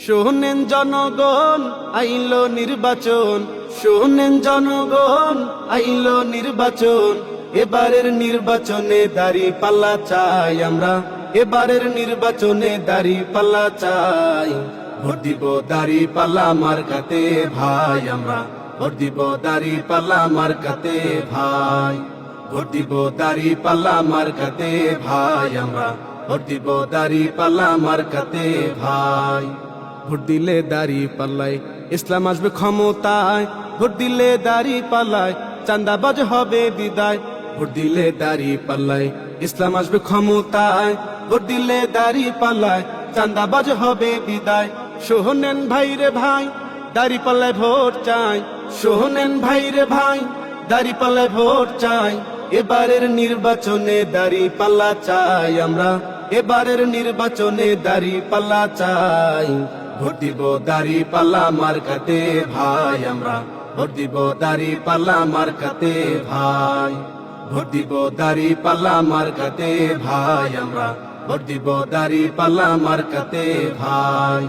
শোনেন জনগণ, আইলো নির্বাচন। শোনেন জনগণ, আইলো নির্বাচন। এবারের নির্বাচনে দাঁড়িপাল্লা চাই আমরা, এবারের নির্বাচনে দাঁড়িপাল্লা চাই। ভোট দিব দাঁড়িপাল্লা মার্কাতে ভাই আমরা, ভোট দিব দাঁড়িপাল্লা মার্কাতে ভাই। ভোট দিব দাঁড়িপাল্লা মার্কাতে ভাই আমরা, ভোট দিব দাঁড়িপাল্লা মার্কাতে ভাই। ভোট দিলে দাঁড়িপাল্লায় ইসলাম আসবে ক্ষমতায়। ভোট দিলে দাঁড়িপাল্লায় চাঁদাবাজ হবে বিদায়। ভোট দিলে দাঁড়িপাল্লায় ইসলাম আসবে ক্ষমতায়। ভোট দিলে দাঁড়িপাল্লায় চাঁদাবাজ হবে বিদায়। শোনেন ভাই রে ভাই, দাঁড়িপাল্লায় ভোট চাই। শোনেন ভাই রে ভাই, দাঁড়িপাল্লায় ভোট চাই। এবারের নির্বাচনে দাঁড়িপাল্লা চাই আমরা, এবারের নির্বাচনে দাঁড়িপাল্লা চাই। ভোট দিব দাঁড়িপাল্লা মার্কাতে ভাই আমরা, ভোট দিব দাঁড়িপাল্লা মার্কাতে ভাই। ভোট দিব দাঁড়িপাল্লা মার্কাতে ভাই আমরা, ভোট দিব দাঁড়িপাল্লা মার্কাতে ভাই।